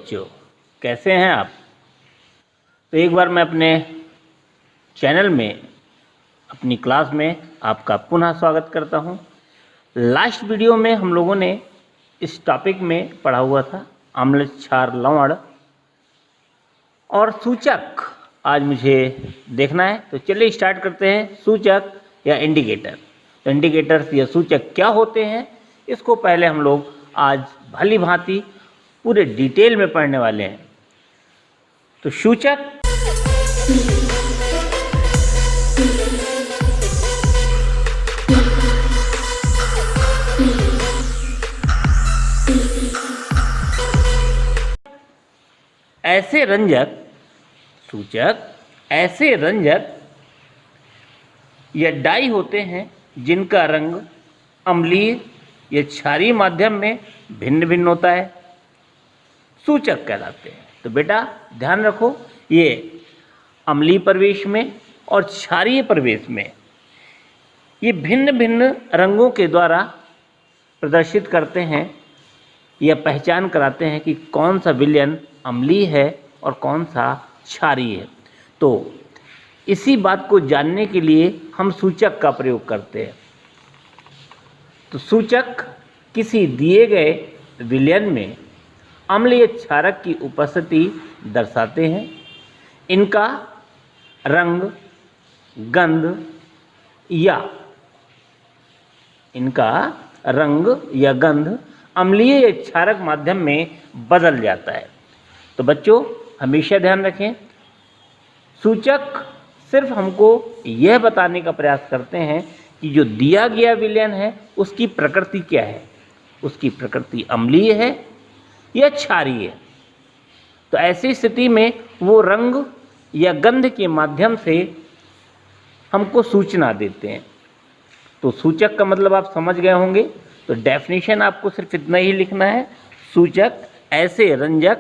बच्चों, कैसे हैं आप। तो एक बार मैं अपने चैनल में अपनी क्लास में आपका पुनः स्वागत करता हूं। लास्ट वीडियो में हम लोगों ने इस टॉपिक में पढ़ा हुआ था आम्ल क्षार लवण और सूचक। आज मुझे देखना है, तो चलिए स्टार्ट करते हैं। सूचक या इंडिकेटर, तो इंडिकेटर्स या सूचक क्या होते हैं, इसको पहले हम लोग आज भली भांति पूरे डिटेल में पढ़ने वाले हैं। तो सूचक ऐसे रंजक, सूचक ऐसे रंजक या डाई होते हैं जिनका रंग अम्लीय या क्षारीय माध्यम में भिन्न भिन्न होता है, सूचक कहलाते हैं। तो बेटा ध्यान रखो, ये अम्लीय प्रवेश में और क्षारीय प्रवेश में ये भिन्न भिन्न रंगों के द्वारा प्रदर्शित करते हैं या पहचान कराते हैं कि कौन सा विलयन अम्लीय है और कौन सा क्षारीय है। तो इसी बात को जानने के लिए हम सूचक का प्रयोग करते हैं। तो सूचक किसी दिए गए विलयन में अम्ल या क्षारक की उपस्थिति दर्शाते हैं। इनका रंग, गंध या गंध अम्लीय या क्षारक माध्यम में बदल जाता है। तो बच्चों हमेशा ध्यान रखें, सूचक सिर्फ हमको यह बताने का प्रयास करते हैं कि जो दिया गया विलयन है उसकी प्रकृति क्या है, उसकी प्रकृति अम्लीय है या क्षारीय है। तो ऐसी स्थिति में वो रंग या गंध के माध्यम से हमको सूचना देते हैं। तो सूचक का मतलब आप समझ गए होंगे। तो डेफिनेशन आपको सिर्फ इतना ही लिखना है, सूचक ऐसे रंजक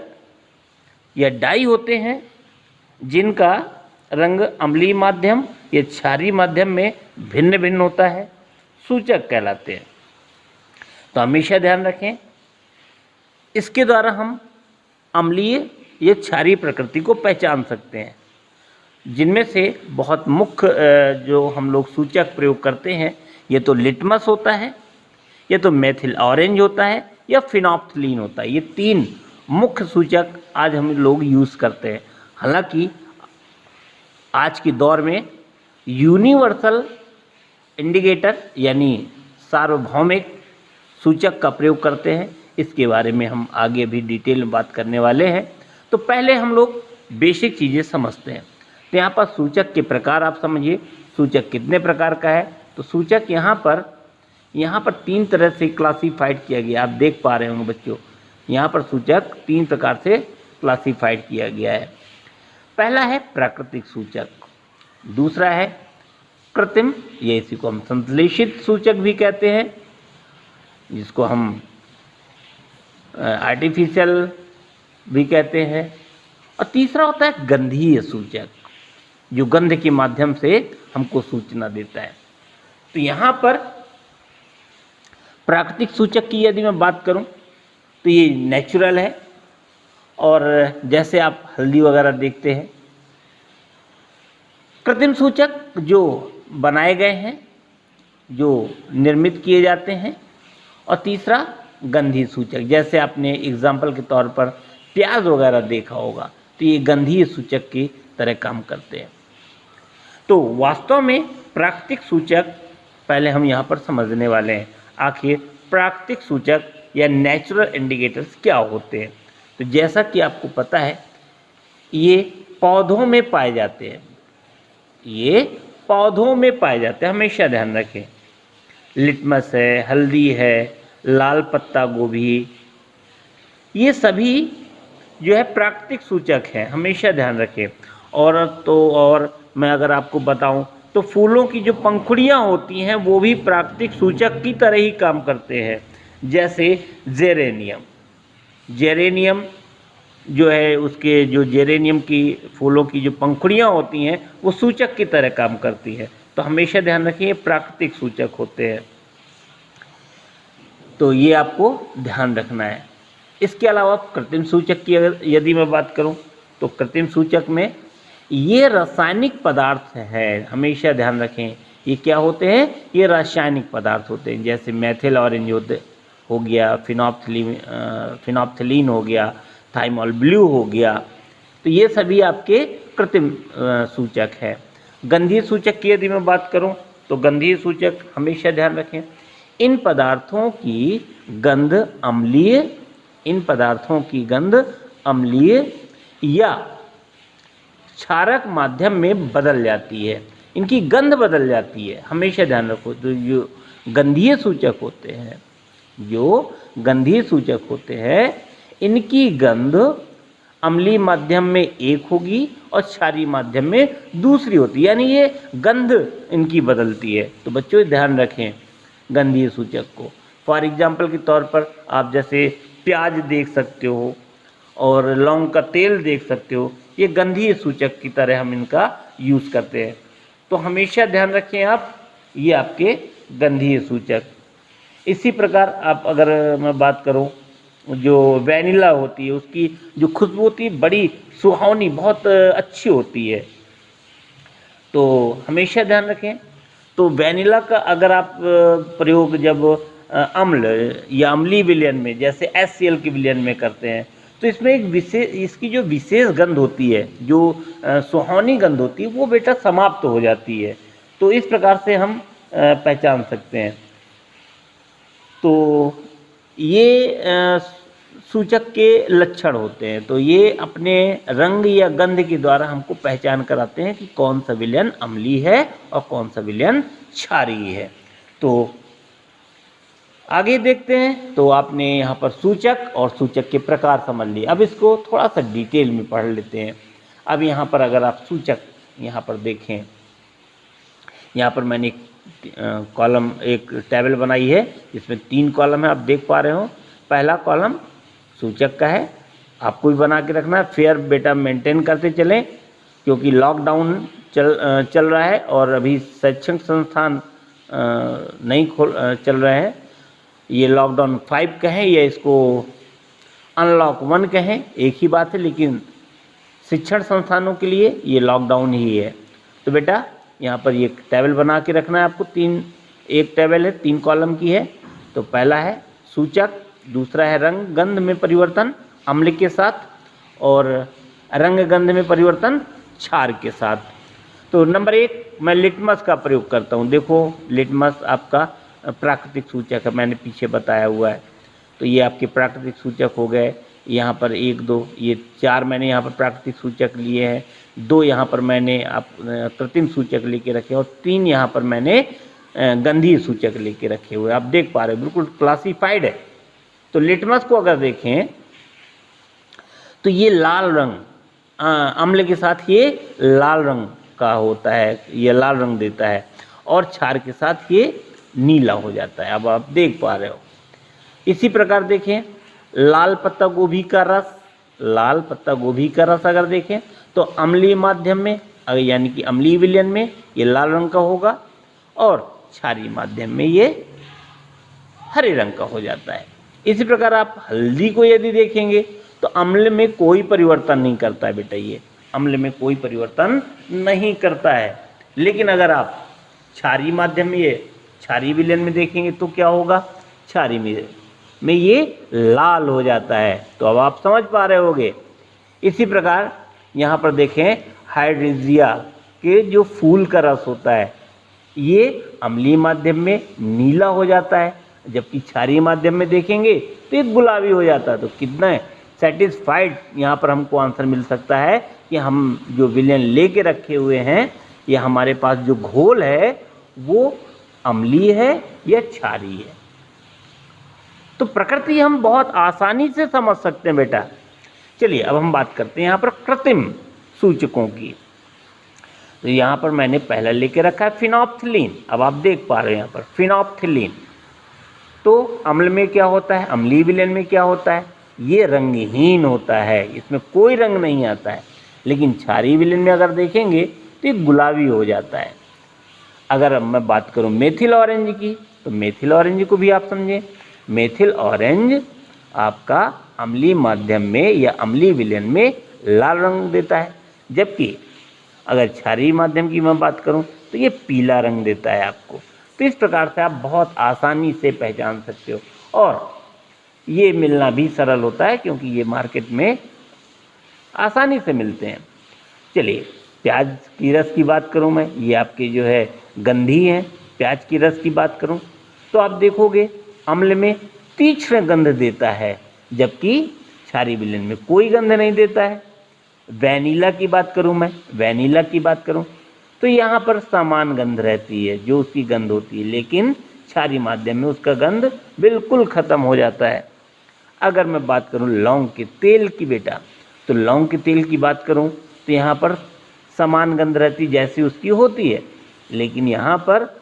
या डाई होते हैं जिनका रंग अम्लीय माध्यम या क्षारीय माध्यम में भिन्न भिन्न होता है, सूचक कहलाते हैं। तो हमेशा ध्यान रखें, इसके द्वारा हम अम्लीय या क्षारीय प्रकृति को पहचान सकते हैं। जिनमें से बहुत मुख्य जो हम लोग सूचक प्रयोग करते हैं, ये तो लिटमस होता है, ये तो मेथिल ऑरेंज होता है या फिनोप्थलीन होता है। ये तीन मुख्य सूचक आज हम लोग यूज़ करते हैं। हालांकि आज के दौर में यूनिवर्सल इंडिकेटर यानी सार्वभौमिक सूचक का प्रयोग करते हैं। इसके बारे में हम आगे भी डिटेल में बात करने वाले हैं। तो पहले हम लोग बेसिक चीज़ें समझते हैं। तो यहाँ पर सूचक के प्रकार आप समझिए, सूचक कितने प्रकार का है। तो सूचक यहाँ पर तीन तरह से क्लासीफाइड किया गया। आप देख पा रहे होंगे बच्चों, यहाँ पर सूचक तीन प्रकार से क्लासीफाइड किया गया है। पहला है प्राकृतिक सूचक, दूसरा है कृत्रिम, ये इसी को हम संश्लेषित सूचक भी कहते हैं, जिसको हम आर्टिफिशियल भी कहते हैं। और तीसरा होता है गंधीय सूचक, जो गंध के माध्यम से हमको सूचना देता है। तो यहाँ पर प्राकृतिक सूचक की यदि मैं बात करूँ तो ये नेचुरल है, और जैसे आप हल्दी वगैरह देखते हैं। कृत्रिम सूचक जो बनाए गए हैं, जो निर्मित किए जाते हैं। और तीसरा गंधीय सूचक, जैसे आपने एग्जाम्पल के तौर पर प्याज वगैरह देखा होगा, तो ये गंधीय सूचक की तरह काम करते हैं। तो वास्तव में प्राकृतिक सूचक पहले हम यहाँ पर समझने वाले हैं। आखिर प्राकृतिक सूचक या नेचुरल इंडिकेटर्स क्या होते हैं। तो जैसा कि आपको पता है, ये पौधों में पाए जाते हैं, ये पौधों में पाए जाते हैं, हमेशा ध्यान रखें। लिटमस है, हल्दी है, लाल पत्ता गोभी, ये सभी जो है प्राकृतिक सूचक हैं, हमेशा ध्यान रखें। और मैं अगर आपको बताऊं तो फूलों की जो पंखुड़ियां होती हैं वो भी प्राकृतिक सूचक की तरह ही काम करते हैं। जैसे जेरेनियम जो है, उसके जो जेरेनियम की फूलों की जो पंखुड़ियां होती हैं वो सूचक की तरह काम करती हैं। तो हमेशा ध्यान रखिए, प्राकृतिक सूचक होते हैं। तो ये आपको ध्यान रखना है। इसके अलावा कृत्रिम सूचक की अगर यदि मैं बात करूं तो कृत्रिम सूचक में ये रासायनिक पदार्थ है, हमेशा ध्यान रखें ये क्या होते हैं, ये रासायनिक पदार्थ होते हैं। जैसे मेथिल ऑरेंज हो गया, फिनोप्थिलीन हो गया, थाइमोल ब्लू हो गया, तो ये सभी आपके कृत्रिम सूचक है। गंधीय सूचक की यदि मैं बात करूं तो गंधीय सूचक हमेशा ध्यान रखें, इन पदार्थों की गंध अम्लीय, इन पदार्थों की गंध अम्लीय या क्षारक माध्यम में बदल जाती है, इनकी गंध बदल जाती है, हमेशा ध्यान रखो। तो जो गंधीय सूचक होते हैं, जो गंधीय सूचक होते हैं, इनकी गंध अम्लीय माध्यम में एक होगी और क्षारीय माध्यम में दूसरी होती है, यानी ये गंध इनकी बदलती है। तो बच्चों ध्यान रखें गंधीय सूचक को। फॉर एग्जाम्पल के तौर पर आप जैसे प्याज देख सकते हो और लौंग का तेल देख सकते हो, ये गंधीय सूचक की तरह हम इनका यूज़ करते हैं। तो हमेशा ध्यान रखें आप, ये आपके गंधीय सूचक। इसी प्रकार आप अगर मैं बात करूं, जो वैनिला होती है उसकी जो खुशबू होती है बड़ी सुहावनी, बहुत अच्छी होती है, तो हमेशा ध्यान रखें। तो वैनिला का अगर आप प्रयोग जब अम्ल या अम्लीय विलयन में जैसे HCl के विलयन में करते हैं, तो इसमें एक विशेष, इसकी जो विशेष गंध होती है, जो सुहावनी गंध होती है, वो बेटा समाप्त हो जाती है। तो इस प्रकार से हम पहचान सकते हैं। तो ये सूचक के लक्षण होते हैं। तो ये अपने रंग या गंध के द्वारा हमको पहचान कराते हैं कि कौन सा विलयन अम्लीय है और कौन सा विलयन क्षारीय है। तो आगे देखते हैं। तो आपने यहाँ पर सूचक और सूचक के प्रकार समझ लिए। अब इसको थोड़ा सा डिटेल में पढ़ लेते हैं। अब यहाँ पर अगर आप सूचक यहाँ पर देखें, यहाँ पर मैंने कॉलम एक टेबल बनाई है, इसमें 3 कॉलम है, आप देख पा रहे हो। पहला कॉलम सूचक का है, आपको भी बना के रखना है। फेयर बेटा मेंटेन करते चलें, क्योंकि लॉकडाउन चल रहा है और अभी शैक्षणिक संस्थान नहीं चल रहे हैं। ये लॉकडाउन 5 कहें या इसको अनलॉक 1 कहें, एक ही बात है, लेकिन शिक्षण संस्थानों के लिए ये लॉकडाउन ही है। तो बेटा यहाँ पर ये टेबल बना के रखना है आपको। एक टेबल है, 3 कॉलम की है। तो पहला है सूचक, दूसरा है रंग गंध में परिवर्तन अम्ल के साथ, और रंग गंध में परिवर्तन क्षार के साथ। तो नंबर 1 मैं लिटमस का प्रयोग करता हूँ। देखो लिटमस आपका प्राकृतिक सूचक है, मैंने पीछे बताया हुआ है। तो ये आपके प्राकृतिक सूचक हो गए। यहाँ पर 1 2 ये 4 मैंने यहाँ पर प्राकृतिक सूचक लिए हैं, 2 यहाँ पर मैंने आप कृत्रिम सूचक लेके रखे, और 3 यहाँ पर मैंने गंधीय सूचक लेके रखे हुए। आप देख पा रहे हो बिल्कुल क्लासिफाइड है। तो लिटमस को अगर देखें तो ये लाल रंग, अम्ल के साथ ये लाल रंग का होता है, ये लाल रंग देता है, और क्षार के साथ ये नीला हो जाता है। अब आप देख पा रहे हो। इसी प्रकार देखें लाल पत्ता गोभी का रस, लाल पत्ता गोभी का रस अगर देखें तो अम्लीय माध्यम में, यानी कि अम्लीय विलयन में ये लाल रंग का होगा, और क्षारीय माध्यम में ये हरे रंग का हो जाता है। इसी प्रकार आप हल्दी को यदि देखेंगे तो अम्ल में कोई परिवर्तन नहीं करता है बेटा, ये अम्ल में कोई परिवर्तन नहीं करता है। लेकिन अगर आप क्षारीय माध्यम में, ये क्षारीय विलयन में देखेंगे तो क्या होगा, क्षारीय में ये लाल हो जाता है। तो अब आप समझ पा रहे होंगे। इसी प्रकार यहाँ पर देखें हाइड्रेंजिया के जो फूल का रस होता है, ये अम्लीय माध्यम में नीला हो जाता है, जबकि क्षारीय माध्यम में देखेंगे तो ये गुलाबी हो जाता है। तो कितना सेटिस्फाइड यहाँ पर हमको आंसर मिल सकता है कि हम जो विलयन लेके रखे हुए हैं, ये हमारे पास जो घोल है वो अम्लीय है या क्षारीय है। तो प्रकृति हम बहुत आसानी से समझ सकते हैं बेटा। चलिए अब हम बात करते हैं यहाँ पर कृत्रिम सूचकों की। तो यहाँ पर मैंने पहला लेके रखा है फिनोप्थिलीन। अब आप देख पा रहे हैं यहाँ पर फिनोप्थिलीन। तो अम्ल में क्या होता है, अम्लीय विलयन में क्या होता है, ये रंगहीन होता है, इसमें कोई रंग नहीं आता है। लेकिन क्षारीय विलयन में अगर देखेंगे तो ये गुलाबी हो जाता है। अगर मैं बात करूँ मेथिल ऑरेंज की, तो मेथिल ऑरेंज को भी आप समझें। मेथिल ऑरेंज आपका अम्लीय माध्यम में या अम्लीय विलयन में लाल रंग देता है, जबकि अगर क्षारीय माध्यम की मैं बात करूं तो ये पीला रंग देता है आपको। तो इस प्रकार से आप बहुत आसानी से पहचान सकते हो, और ये मिलना भी सरल होता है क्योंकि ये मार्केट में आसानी से मिलते हैं। चलिए, प्याज की रस की बात करूं मैं, ये आपके जो है गंधी हैं। प्याज की रस की बात करूं तो आप देखोगे अम्ल में तीक्ष्ण गंध देता है, जबकि क्षारीय विलयन में कोई गंध नहीं देता है। वैनिला की बात करूं मैं, वैनिला की बात करूं तो यहाँ पर समान गंध रहती है जो उसकी गंध होती है, लेकिन क्षारीय माध्यम में उसका गंध बिल्कुल ख़त्म हो जाता है। अगर मैं बात करूं लौंग के तेल की बेटा, तो लौंग के तेल की बात करूं तो यहाँ पर समान गंध रहती जैसी उसकी होती है, लेकिन यहाँ पर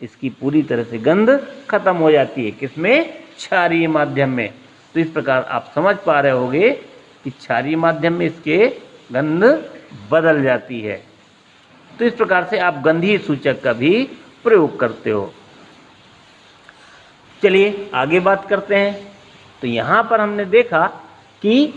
इसकी पूरी तरह से गंध खत्म हो जाती है। किसमें? क्षारीय माध्यम में। तो इस प्रकार आप समझ पा रहे होंगे कि क्षारीय माध्यम में इसके गंध बदल जाती है। तो इस प्रकार से आप गंधीय सूचक का भी प्रयोग करते हो। चलिए आगे बात करते हैं। तो यहाँ पर हमने देखा कि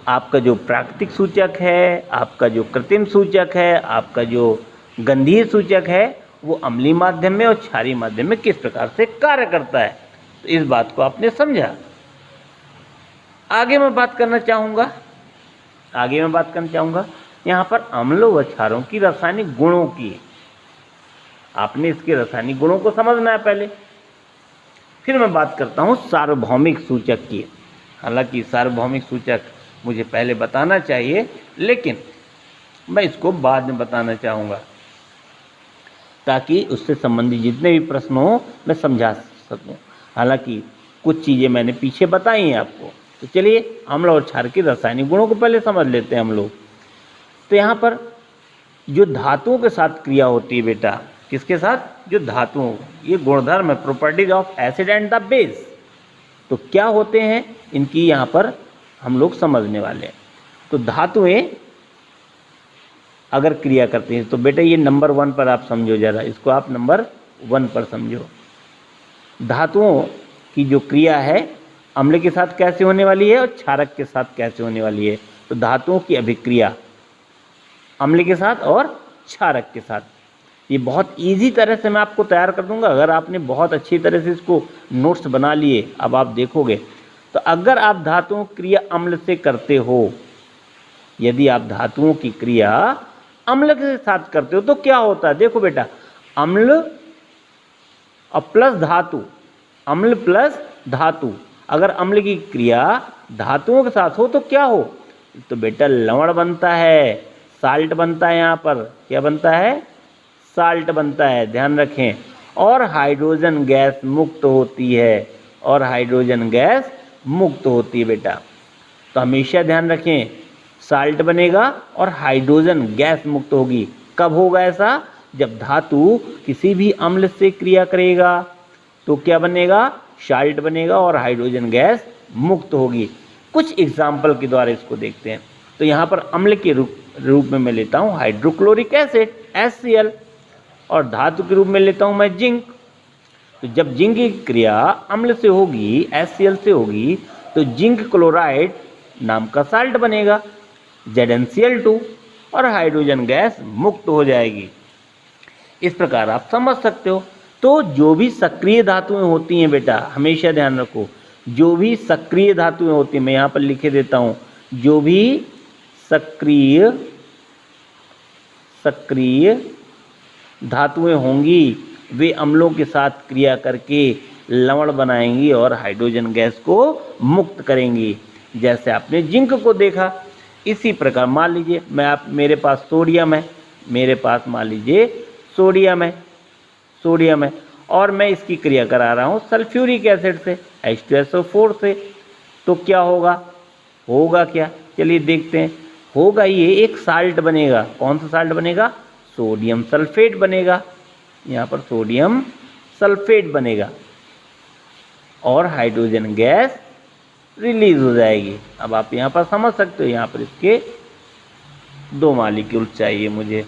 आपका जो प्राकृतिक सूचक है, आपका जो कृत्रिम सूचक है, आपका जो गंधीय सूचक है, वो अम्लीय माध्यम में और क्षारीय माध्यम में किस प्रकार से कार्य करता है। तो इस बात को आपने समझा। आगे मैं बात करना चाहूँगा यहाँ पर अम्लों व क्षारों की रासायनिक गुणों की। आपने इसके रासायनिक गुणों को समझना है पहले, फिर मैं बात करता हूँ सार्वभौमिक सूचक की। हालांकि सार्वभौमिक सूचक मुझे पहले बताना चाहिए, लेकिन मैं इसको बाद में बताना चाहूँगा ताकि उससे संबंधित जितने भी प्रश्न हो मैं समझा सकूँ। हालांकि कुछ चीज़ें मैंने पीछे बताई हैं आपको। तो चलिए अम्ल और क्षार के रासायनिक गुणों को पहले समझ लेते हैं हम लोग। तो यहाँ पर जो धातुओं के साथ क्रिया होती है बेटा, किसके साथ? जो धातुओं, ये गुणधर्म है, properties of acid and the base. तो क्या होते हैं इनकी यहाँ पर हम लोग समझने वाले हैं। तो धातुएं अगर क्रिया करती हैं तो बेटा ये नंबर 1 पर आप समझो, जरा इसको आप नंबर 1 पर समझो। धातुओं की जो क्रिया है अम्ल के साथ कैसे होने वाली है और क्षारक के साथ कैसे होने वाली है। तो धातुओं की अभिक्रिया अम्ल के साथ और क्षारक के साथ, ये बहुत इजी तरह से मैं आपको तैयार कर दूंगा अगर आपने बहुत अच्छी तरह से इसको नोट्स बना लिए। अब आप देखोगे तो अगर आप धातुओं की क्रिया अम्ल से करते हो, यदि आप धातुओं की क्रिया अम्ल के साथ करते हो तो क्या होता है? देखो बेटा, अम्ल और प्लस धातु, अम्ल प्लस धातु, अगर अम्ल की क्रिया धातुओं के साथ हो तो क्या हो? तो बेटा लवण बनता है, साल्ट बनता है। यहाँ पर क्या बनता है? साल्ट बनता है, ध्यान रखें। और हाइड्रोजन गैस मुक्त होती है, और हाइड्रोजन गैस मुक्त होती है बेटा। तो हमेशा ध्यान रखें, साल्ट बनेगा और हाइड्रोजन गैस मुक्त होगी। कब होगा ऐसा? जब धातु किसी भी अम्ल से क्रिया करेगा तो क्या बनेगा? साल्ट बनेगा और हाइड्रोजन गैस मुक्त होगी। कुछ एग्जाम्पल के द्वारा इसको देखते हैं। तो यहाँ पर अम्ल के रूप में मैं लेता हूँ हाइड्रोक्लोरिक एसिड HCl, और धातु के रूप में लेता हूँ मैं जिंक। तो जब जिंक की क्रिया अम्ल से होगी, HCl से होगी, तो जिंक क्लोराइड नाम का साल्ट बनेगा ZnCl2, और हाइड्रोजन गैस मुक्त हो जाएगी। इस प्रकार आप समझ सकते हो। तो जो भी सक्रिय धातुएं होती हैं बेटा, हमेशा ध्यान रखो, जो भी सक्रिय धातुएं होती हैं, मैं यहाँ पर लिखे देता हूँ, जो भी सक्रिय धातुएं होंगी वे अम्लों के साथ क्रिया करके लवण बनाएंगी और हाइड्रोजन गैस को मुक्त करेंगी, जैसे आपने जिंक को देखा। इसी प्रकार मान लीजिए मेरे पास सोडियम है, मान लीजिए सोडियम है, और मैं इसकी क्रिया करा रहा हूँ सल्फ्यूरिक एसिड से, H2SO4 से। तो क्या होगा क्या? चलिए देखते हैं। होगा ये एक साल्ट बनेगा। कौन सा साल्ट बनेगा? सोडियम सल्फेट बनेगा। यहाँ पर सोडियम सल्फेट बनेगा और हाइड्रोजन गैस रिलीज हो जाएगी। अब आप यहाँ पर समझ सकते हो, यहाँ पर इसके 2 मॉलिक्यूल चाहिए मुझे।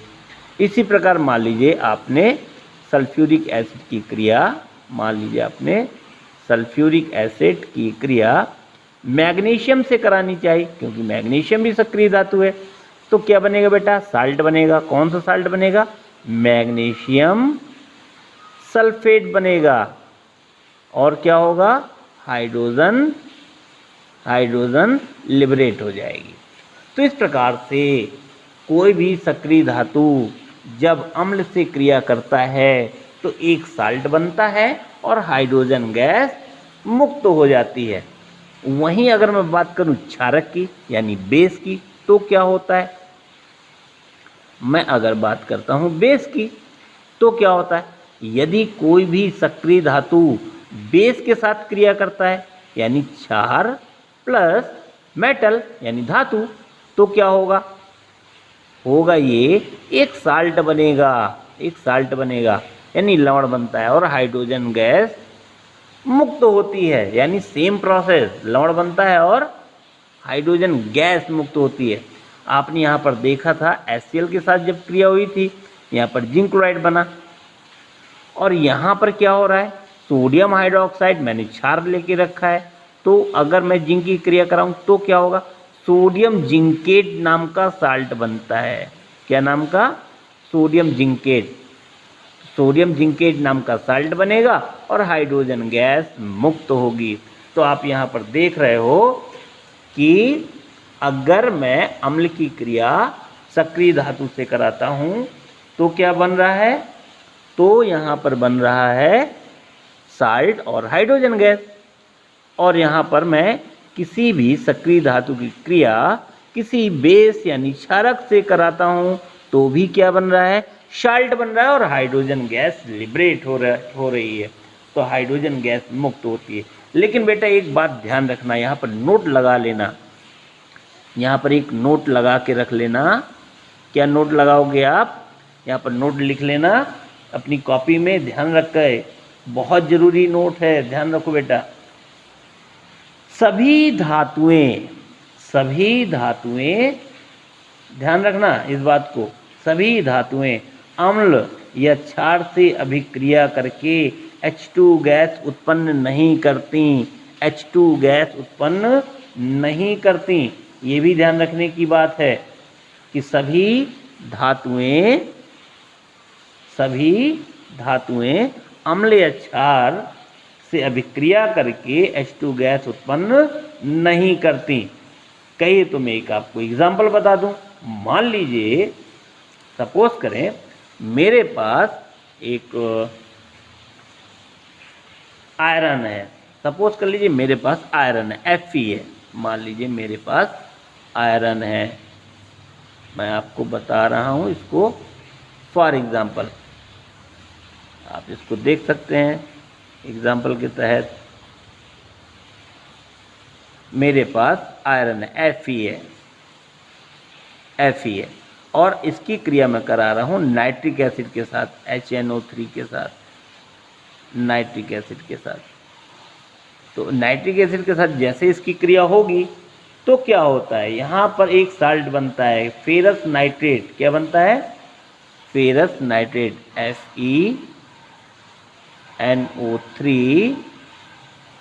इसी प्रकार मान लीजिए आपने सल्फ्यूरिक एसिड की क्रिया मैग्नीशियम से करानी चाहिए, क्योंकि मैग्नीशियम भी सक्रिय धातु है। तो क्या बनेगा बेटा? साल्ट बनेगा। कौन सा साल्ट बनेगा? मैग्नीशियम सल्फेट बनेगा। और क्या होगा? हाइड्रोजन लिबरेट हो जाएगी। तो इस प्रकार से कोई भी सक्रिय धातु जब अम्ल से क्रिया करता है तो एक साल्ट बनता है और हाइड्रोजन गैस मुक्त हो जाती है। वहीं अगर मैं बात करूं क्षारक की यानी बेस की, तो क्या होता है? मैं अगर बात करता हूं बेस की, तो क्या होता है? यदि कोई भी सक्रिय धातु बेस के साथ क्रिया करता है यानी क्षार प्लस मेटल यानी धातु, तो क्या होगा? ये एक साल्ट बनेगा यानी लवण बनता है और हाइड्रोजन गैस मुक्त होती है। यानी सेम प्रोसेस, लवण बनता है और हाइड्रोजन गैस मुक्त होती है। आपने यहाँ पर देखा था HCl के साथ जब क्रिया हुई थी, यहाँ पर जिंक क्लोराइड बना, और यहाँ पर क्या हो रहा है? सोडियम हाइड्रोक्साइड, मैंने क्षार लेके रखा है, तो अगर मैं जिंक की क्रिया कराऊँ तो क्या होगा? सोडियम जिंकेट नाम का साल्ट बनता है। क्या नाम का? Sodium zincate. सोडियम जिंकेट नाम का साल्ट बनेगा और हाइड्रोजन गैस मुक्त होगी। तो आप यहाँ पर देख रहे हो कि अगर मैं अम्ल की क्रिया सक्रिय धातु से कराता हूँ तो क्या बन रहा है? तो यहाँ पर बन रहा है साल्ट और हाइड्रोजन गैस। और यहाँ पर मैं किसी भी सक्रिय धातु की क्रिया किसी बेस यानी क्षारक से कराता हूँ तो भी क्या बन रहा है? साल्ट बन रहा है और हाइड्रोजन गैस लिबरेट हो रही है। तो हाइड्रोजन गैस मुक्त होती है। लेकिन बेटा एक बात ध्यान रखना, यहाँ पर नोट लगा लेना, यहाँ पर एक नोट लगा के रख लेना। क्या नोट लगाओगे आप? यहाँ पर नोट लिख लेना अपनी कॉपी में, ध्यान रख कर, बहुत जरूरी नोट है, ध्यान रखो बेटा। सभी धातुएं, ध्यान रखना इस बात को, सभी धातुएं अम्ल या क्षार से अभिक्रिया करके H2 गैस उत्पन्न नहीं करती। H2 गैस उत्पन्न नहीं करती। ये भी ध्यान रखने की बात है कि सभी धातुएं अम्ल या क्षार से अभिक्रिया करके H2 गैस उत्पन्न नहीं करती। कहिए तो मैं एक आपको एग्जाम्पल बता दूं। मान लीजिए, सपोज करें मेरे पास एक आयरन है, सपोज कर लीजिए मेरे पास आयरन है, Fe है, मान लीजिए मेरे पास आयरन है। मैं आपको बता रहा हूँ इसको फॉर एग्जाम्पल, आप इसको देख सकते हैं एग्जाम्पल के तहत। मेरे पास आयरन है, Fe है, और इसकी क्रिया मैं करा रहा हूँ नाइट्रिक एसिड के साथ, HNO3 के साथ, नाइट्रिक एसिड के साथ। तो नाइट्रिक एसिड के साथ जैसे इसकी क्रिया होगी तो क्या होता है? यहाँ पर एक साल्ट बनता है, फेरस नाइट्रेट। क्या बनता है? Ferrous nitrate, FeNO3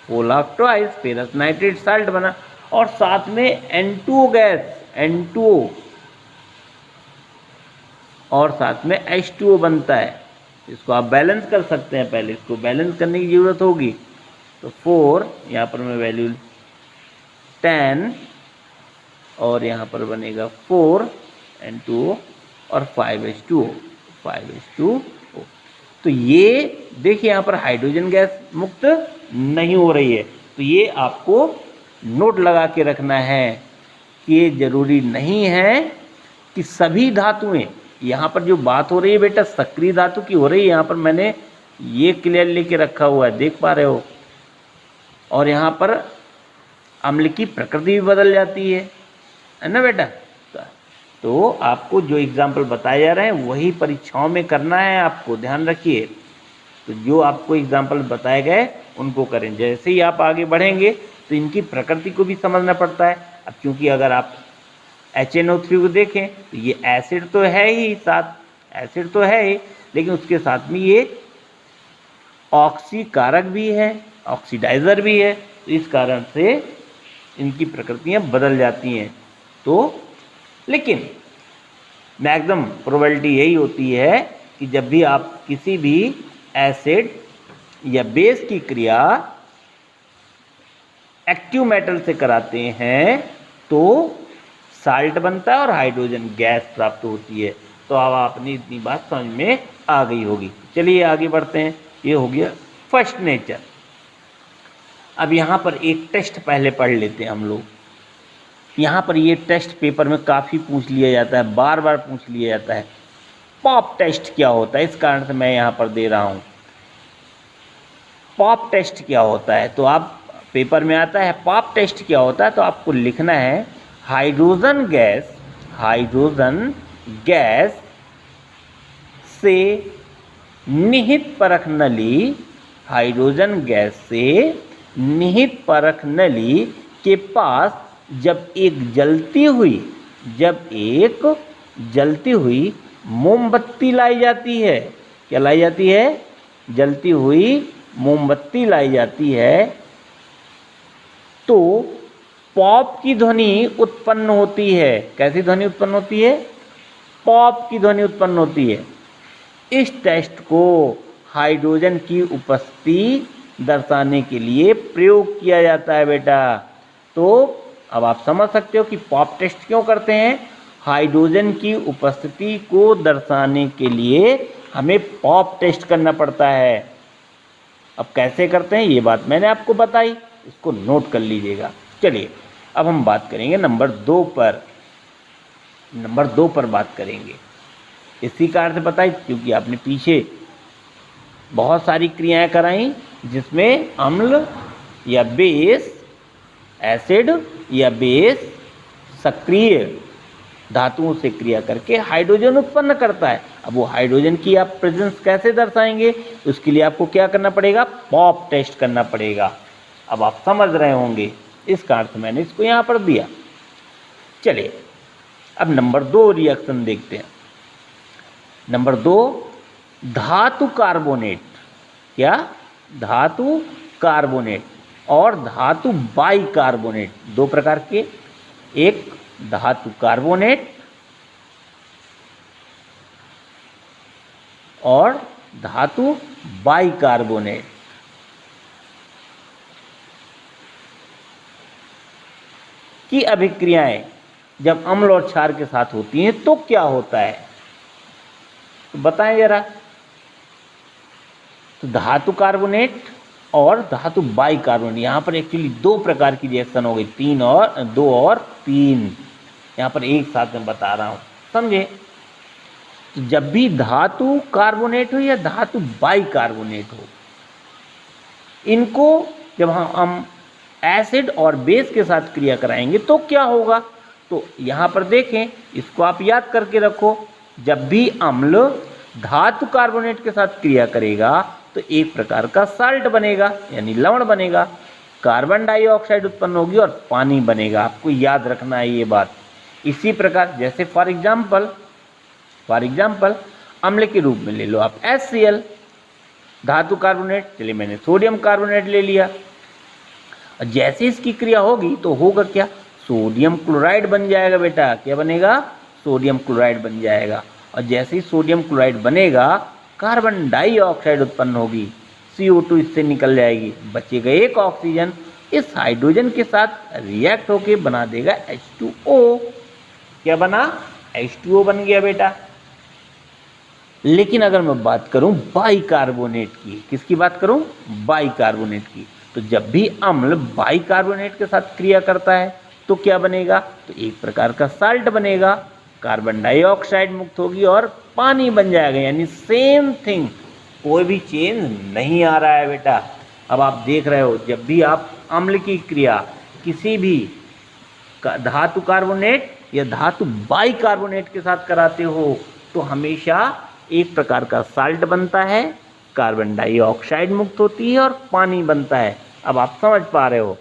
whole of twice, ferrous nitrate salt बना। और साथ में N2O गैस, N2O, और साथ में H2O बनता है। इसको आप बैलेंस कर सकते हैं, पहले इसको बैलेंस करने की ज़रूरत होगी। तो 4, यहाँ पर मैं वैल्यू 10, और यहाँ पर बनेगा 4 N2O और 5H2O। तो ये देखिए यहाँ पर हाइड्रोजन गैस मुक्त नहीं हो रही है। तो ये आपको नोट लगा के रखना है कि ये जरूरी नहीं है कि सभी धातुएं, यहाँ पर जो बात हो रही है बेटा सक्रिय धातु की हो रही है, यहाँ पर मैंने ये क्लियर लेके रखा हुआ है, देख पा रहे हो। और यहाँ पर अम्ल की प्रकृति भी बदल जाती है ना बेटा। तो आपको जो एग्जाम्पल बताए जा रहे हैं वही परीक्षाओं में करना है, आपको ध्यान रखिए। तो जो आपको एग्जाम्पल बताए गए उनको करें। जैसे ही आप आगे बढ़ेंगे तो इनकी प्रकृति को भी समझना पड़ता है। अब क्योंकि अगर आप HNO3 को देखें तो ये एसिड तो है ही, साथ एसिड तो है ही, लेकिन उसके साथ में ये ऑक्सीकारक भी है, ऑक्सीडाइज़र भी है। तो इस कारण से इनकी प्रकृतियाँ बदल जाती हैं। तो लेकिन मैक्सिमम प्रोबेबिलिटी यही होती है कि जब भी आप किसी भी एसिड या बेस की क्रिया एक्टिव मेटल से कराते हैं तो साल्ट बनता है और हाइड्रोजन गैस प्राप्त होती है। तो अब आपने इतनी बात समझ में आ गई होगी। चलिए आगे बढ़ते हैं। ये हो गया फर्स्ट नेचर। अब यहाँ पर एक टेस्ट पहले पढ़ लेते हैं हम लोग। यहाँ पर ये टेस्ट पेपर में काफ़ी पूछ लिया जाता है, बार बार पूछ लिया जाता है। पॉप टेस्ट क्या होता है, इस कारण से मैं यहाँ पर दे रहा हूँ। पॉप टेस्ट क्या होता है, तो आप पेपर में आता है पॉप टेस्ट क्या होता है, तो आपको लिखना है हाइड्रोजन गैस से निहित परख नली, हाइड्रोजन गैस से निहित परख नली के पास जब एक जलती हुई मोमबत्ती लाई जाती है। क्या लाई जाती है? जलती हुई मोमबत्ती लाई जाती है तो पॉप की ध्वनि उत्पन्न होती है। कैसी ध्वनि उत्पन्न होती है? पॉप की ध्वनि उत्पन्न होती है। इस टेस्ट को हाइड्रोजन की उपस्थिति दर्शाने के लिए प्रयोग किया जाता है बेटा। तो अब आप समझ सकते हो कि पॉप टेस्ट क्यों करते हैं। हाइड्रोजन की उपस्थिति को दर्शाने के लिए हमें पॉप टेस्ट करना पड़ता है। अब कैसे करते हैं ये बात मैंने आपको बताई, इसको नोट कर लीजिएगा। चलिए अब हम बात करेंगे नंबर 2 पर। नंबर 2 पर बात करेंगे। इसी कारण से बताई क्योंकि आपने पीछे बहुत सारी क्रियाएं कराई जिसमें अम्ल या बेस, एसिड या बेस सक्रिय धातुओं से क्रिया करके हाइड्रोजन उत्पन्न करता है। अब वो हाइड्रोजन की आप प्रेजेंस कैसे दर्शाएंगे, उसके लिए आपको क्या करना पड़ेगा? पॉप टेस्ट करना पड़ेगा। अब आप समझ रहे होंगे, इस कारण से मैंने इसको यहाँ पर दिया। चलिए अब नंबर 2 रिएक्शन देखते हैं। नंबर 2 धातु कार्बोनेट। क्या? धातु कार्बोनेट और धातु बाइकार्बोनेट, 2 प्रकार के। एक धातु कार्बोनेट और धातु बाइकार्बोनेट। की अभिक्रियाएं जब अम्ल और क्षार के साथ होती हैं तो क्या होता है, तो बताएं जरा। तो धातु कार्बोनेट और धातु बाइकार्बोनेट, यहाँ पर एक्चुअली 2 प्रकार की रिएक्शन हो गई, 2 और 3 यहाँ पर एक साथ में बता रहा हूँ, समझे। तो जब भी धातु कार्बोनेट हो या धातु बाइकार्बोनेट हो, इनको जब हम एसिड और बेस के साथ क्रिया कराएंगे तो क्या होगा। तो यहाँ पर देखें, इसको आप याद करके रखो। जब भी अम्ल धातु कार्बोनेट के साथ क्रिया करेगा तो एक प्रकार का साल्ट बनेगा, यानी लवण बनेगा, कार्बन डाइऑक्साइड उत्पन्न होगी और पानी बनेगा। आपको याद रखना है ये बात। इसी प्रकार जैसे फॉर एग्जाम्पल अम्ल के रूप में ले लो आप HCl, धातु कार्बोनेट। चलिए मैंने सोडियम कार्बोनेट ले लिया। और जैसे इसकी क्रिया होगी तो होगा क्या? सोडियम क्लोराइड बन जाएगा बेटा। क्या बनेगा? सोडियम क्लोराइड बन जाएगा। और जैसे ही सोडियम क्लोराइड बनेगा कार्बन डाइऑक्साइड उत्पन्न होगी, CO2 इससे निकल जाएगी, बचेगा एक ऑक्सीजन। इस हाइड्रोजन के साथ रिएक्ट होके बना देगा H2O। क्या बना? H2O बन गया बेटा। लेकिन अगर मैं बात करूं बाइकार्बोनेट की, किसकी बात करूं? बाइकार्बोनेट की। तो जब भी अम्ल बाइकार्बोनेट के साथ क्रिया करता है तो क्या बनेगा? तो एक प्रकार का साल्ट बनेगा, कार्बन डाइऑक्साइड मुक्त होगी और पानी बन जाएगा, यानी सेम थिंग, कोई भी चेंज नहीं आ रहा है बेटा। अब आप देख रहे हो, जब भी आप अम्ल की क्रिया किसी भी धातु कार्बोनेट या धातु बाइकार्बोनेट के साथ कराते हो तो हमेशा एक प्रकार का साल्ट बनता है, कार्बन डाइऑक्साइड मुक्त होती है और पानी बनता है। अब आप समझ पा रहे हो,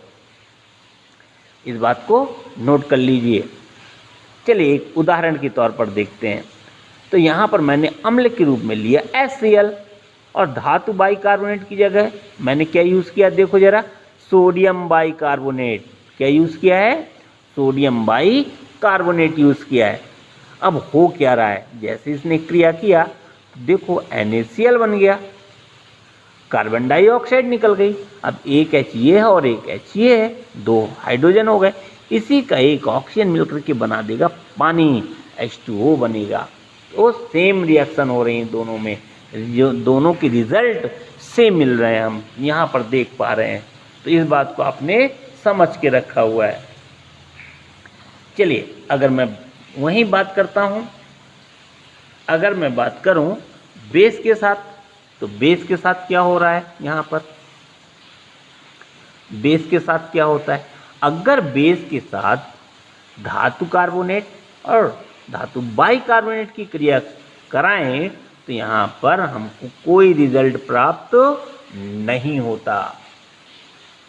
इस बात को नोट कर लीजिए। चलिए एक उदाहरण के तौर पर देखते हैं। तो यहाँ पर मैंने अम्ल के रूप में लिया HCl और धातु बाइकार्बोनेट की जगह मैंने क्या यूज़ किया, देखो जरा, सोडियम बाइकार्बोनेट। क्या यूज़ किया है, सोडियम बाई कार्बोनेट यूज़ किया है। अब हो क्या रहा है, जैसे इसने क्रिया किया देखो NaCl बन गया, कार्बन डाइऑक्साइड निकल गई। अब एक HA है और एक HA है, 2 हाइड्रोजन हो गए। इसी का एक ऑक्सीजन मिलकर के बना देगा पानी, H2O बनेगा। तो सेम रिएक्शन हो रही है दोनों में, जो दोनों के रिजल्ट सेम मिल रहे हैं, हम यहाँ पर देख पा रहे हैं। तो इस बात को आपने समझ के रखा हुआ है। चलिए अगर मैं वहीं बात करता हूँ, अगर मैं बात करूँ बेस के साथ, तो बेस के साथ क्या हो रहा है, यहाँ पर बेस के साथ क्या होता है, अगर बेस के साथ धातु कार्बोनेट और धातु बाइकार्बोनेट की क्रिया कराएं तो यहाँ पर हमको कोई रिजल्ट प्राप्त नहीं होता,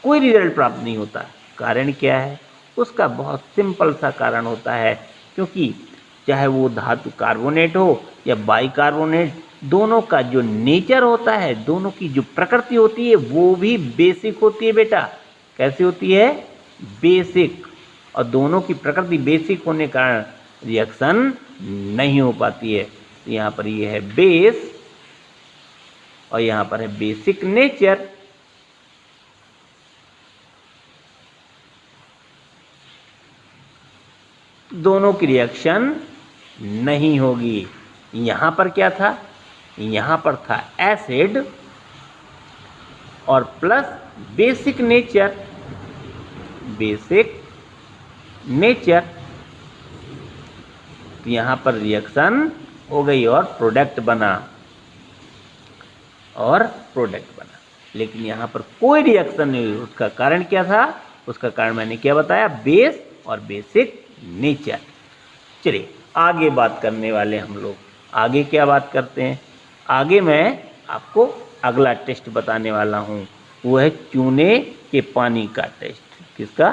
कोई रिजल्ट प्राप्त नहीं होता। कारण क्या है, उसका बहुत सिंपल सा कारण होता है, क्योंकि चाहे वो धातु कार्बोनेट हो या बाइकार्बोनेट, दोनों का जो नेचर होता है, दोनों की जो प्रकृति होती है वो भी बेसिक होती है बेटा। कैसी होती है, बेसिक। और दोनों की प्रकृति बेसिक होने के कारण रिएक्शन नहीं हो पाती है। तो यहाँ पर ये है बेस और यहाँ पर है बेसिक नेचर। दोनों की रिएक्शन नहीं होगी। यहाँ पर क्या था, यहाँ पर था एसिड और plus basic nature, basic nature. तो यहाँ पर रिएक्शन हो गई और प्रोडक्ट बना, और प्रोडक्ट बना। लेकिन यहाँ पर कोई रिएक्शन नहीं हुई। उसका कारण क्या था, उसका कारण मैंने क्या बताया, बेस और बेसिक नेचर। चलिए आगे बात करने वाले हम लोग, आगे क्या बात करते हैं। आगे मैं आपको अगला टेस्ट बताने वाला हूँ, वो है चूने के पानी का टेस्ट। किसका,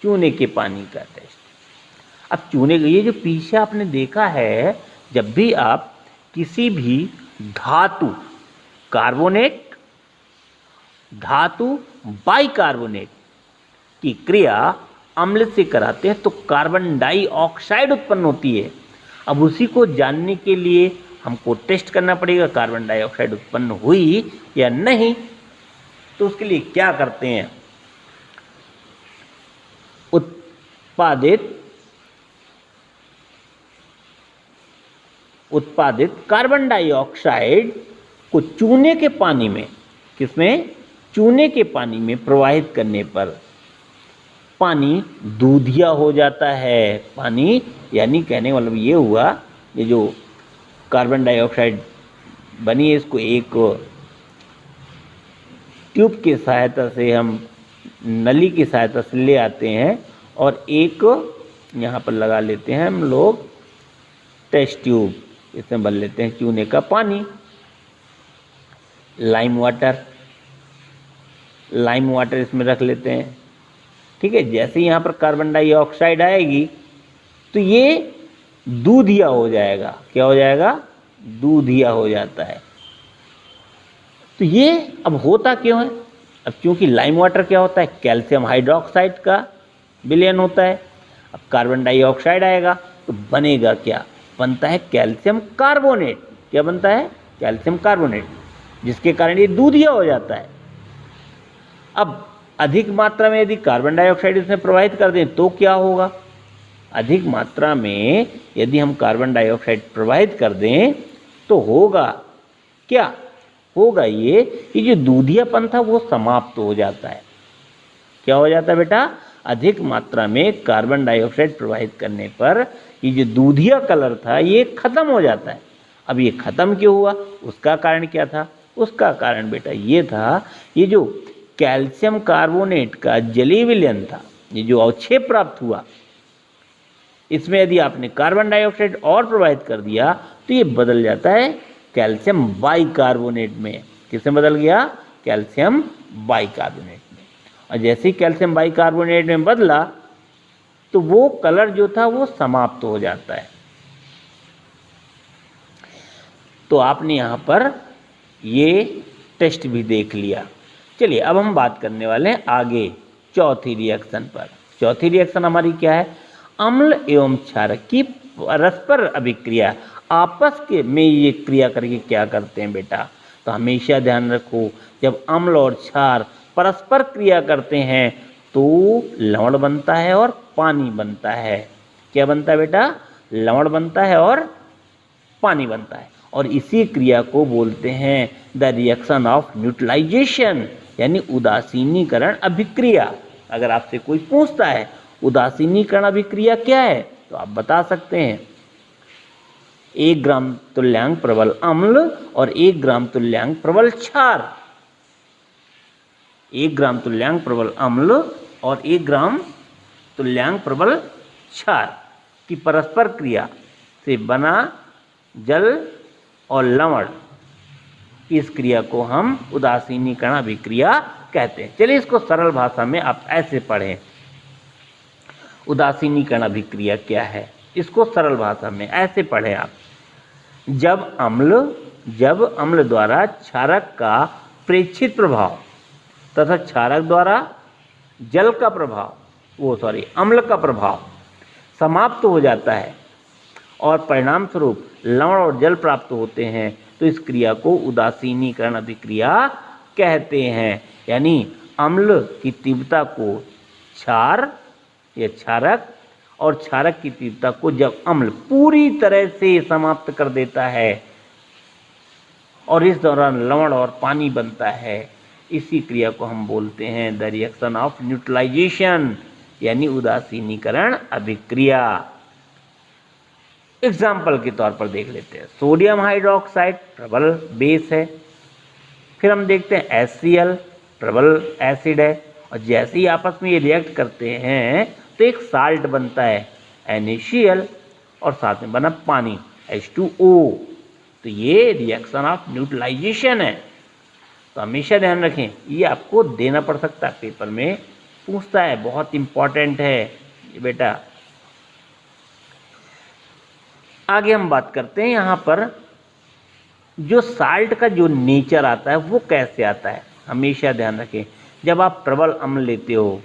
चूने के पानी का टेस्ट। अब चूने, ये जो पीछे आपने देखा है, जब भी आप किसी भी धातु कार्बोनेट, धातु बाइकार्बोनेट की क्रिया अम्ल से कराते हैं तो कार्बन डाइऑक्साइड उत्पन्न होती है। अब उसी को जानने के लिए हमको टेस्ट करना पड़ेगा कार्बन डाइऑक्साइड उत्पन्न हुई या नहीं। तो उसके लिए क्या करते हैं, उत्पादित कार्बन डाइऑक्साइड को चूने के पानी में, किसमें, चूने के पानी में प्रवाहित करने पर पानी दूधिया हो जाता है। पानी यानी कहने का मतलब ये हुआ, ये जो कार्बन डाइऑक्साइड बनी है इसको एक ट्यूब की सहायता से, हम नली की सहायता से ले आते हैं और एक यहाँ पर लगा लेते हैं हम लोग टेस्ट ट्यूब, इसमें भर लेते हैं चूने का पानी, लाइम वाटर इसमें रख लेते हैं। ठीक है, जैसे यहाँ पर कार्बन डाइऑक्साइड आएगी तो ये दूधिया हो जाएगा। क्या हो जाएगा, दूधिया हो जाता है। तो ये अब होता क्यों है, अब क्योंकि लाइम वाटर क्या होता है, कैल्शियम हाइड्रोक्साइड का विलयन होता है। अब कार्बन डाइऑक्साइड आएगा तो बनेगा क्या, बनता है कैल्शियम कार्बोनेट। क्या बनता है, कैल्शियम कार्बोनेट, जिसके कारण ये दूधिया हो जाता है। अब अधिक मात्रा में यदि कार्बन डाइऑक्साइड इसमें प्रवाहित कर दें तो क्या होगा, अधिक मात्रा में यदि हम कार्बन डाइऑक्साइड प्रवाहित कर दें तो होगा क्या, होगा ये जो दूधियापन था वो समाप्त हो जाता है। क्या हो जाता है बेटा, अधिक मात्रा में कार्बन डाइऑक्साइड प्रवाहित करने पर ये जो दूधिया कलर था ये खत्म हो जाता है। अब ये खत्म क्यों हुआ, उसका कारण क्या था, उसका कारण बेटा ये था, ये जो कैल्शियम कार्बोनेट का जलीय विलयन था, ये जो अवक्षेप प्राप्त हुआ, इसमें यदि आपने कार्बन डाइऑक्साइड और प्रवाहित कर दिया तो ये बदल जाता है कैल्शियम बाइकार्बोनेट में। किसमें बदल गया, कैल्शियम बाइकार्बोनेट में। और जैसे ही कैल्शियम बाइकार्बोनेट में बदला तो वो कलर जो था वो समाप्त हो जाता है। तो आपने यहाँ पर ये टेस्ट भी देख लिया। चलिए अब हम बात करने वाले हैं आगे चौथी रिएक्शन पर। चौथी रिएक्शन हमारी क्या है, अम्ल एवं क्षारक की परस्पर अभिक्रिया, आपस के में ये क्रिया करके क्या करते हैं बेटा, तो हमेशा ध्यान रखो जब अम्ल और क्षार परस्पर क्रिया करते हैं तो लवण बनता है और पानी बनता है। क्या बनता है बेटा, लवण बनता है और पानी बनता है, और इसी क्रिया को बोलते हैं द रिएक्शन ऑफ न्यूट्रलाइजेशन, यानी उदासीनीकरण अभिक्रिया। अगर आपसे कोई पूछता है उदासीनीकरण अभिक्रिया क्या है तो आप बता सकते हैं 1 ग्राम तुल्यांक प्रबल अम्ल और 1 ग्राम तुल्यांक प्रबल क्षार, 1 ग्राम तुल्यांक प्रबल अम्ल और 1 ग्राम तुल्यांक प्रबल क्षार की परस्पर क्रिया से बना जल और लवण, इस क्रिया को हम उदासीनीकरण अभिक्रिया कहते हैं। चलिए इसको सरल भाषा में आप ऐसे पढ़ें, उदासीनीकरण अभिक्रिया क्या है, इसको सरल भाषा में ऐसे पढ़ें आप। जब अम्ल द्वारा क्षारक का प्रेक्षित प्रभाव तथा क्षारक द्वारा जल का प्रभाव अम्ल का प्रभाव समाप्त हो जाता है और परिणाम स्वरूप लवण और जल प्राप्त होते हैं तो इस क्रिया को उदासीनीकरण अभिक्रिया कहते हैं। यानी अम्ल की तीव्रता को क्षार या क्षारक और क्षारक की तीव्रता को जब अम्ल पूरी तरह से समाप्त कर देता है और इस दौरान लवण और पानी बनता है, इसी क्रिया को हम बोलते हैं द रिएक्शन ऑफ न्यूट्रलाइजेशन, यानी उदासीनीकरण अभिक्रिया। एग्जाम्पल के तौर पर देख लेते हैं, सोडियम हाइड्रोक्साइड प्रबल बेस है, फिर हम देखते हैं HCl प्रबल एसिड है, और जैसे ही आपस में ये रिएक्ट करते हैं तो एक साल्ट बनता है NaCl और साथ में बना पानी H2O। तो ये रिएक्शन ऑफ न्यूट्रलाइजेशन है। तो हमेशा ध्यान रखें, ये आपको देना पड़ सकता है, पेपर में पूछता है, बहुत इम्पॉर्टेंट है ये बेटा। आगे हम बात करते हैं यहाँ पर जो साल्ट का जो नेचर आता है वो कैसे आता है। हमेशा ध्यान रखें, जब आप प्रबल अम्ल लेते हो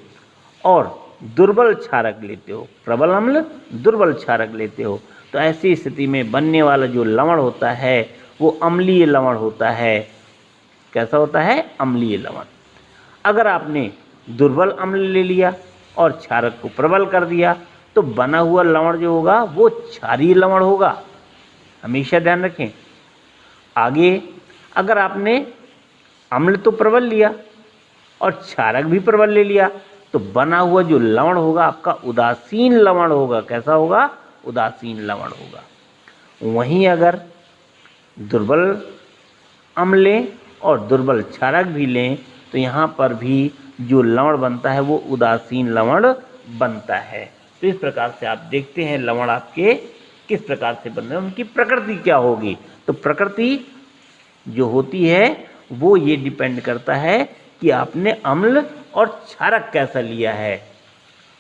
और दुर्बल क्षारक लेते हो, प्रबल अम्ल दुर्बल क्षारक लेते हो, तो ऐसी स्थिति में बनने वाला जो लवण होता है वो अम्लीय लवण होता है। कैसा होता है, अम्लीय लवण। अगर आपने दुर्बल अम्ल ले लिया और क्षारक को प्रबल कर दिया तो बना हुआ लवण जो होगा वो क्षारीय लवण होगा। हमेशा ध्यान रखें। आगे अगर आपने अम्ल तो प्रबल लिया और क्षारक भी प्रबल ले लिया तो बना हुआ जो लवण होगा आपका उदासीन लवण होगा। कैसा होगा, उदासीन लवण होगा। वहीं अगर दुर्बल अम्ल लें और दुर्बल क्षारक भी लें तो यहाँ पर भी जो लवण बनता है वो उदासीन लवण बनता है। तो इस प्रकार से आप देखते हैं लवण आपके किस प्रकार से बन रहे हैं, उनकी प्रकृति क्या होगी। तो प्रकृति जो होती है वो ये डिपेंड करता है कि आपने अम्ल और क्षारक कैसा लिया है।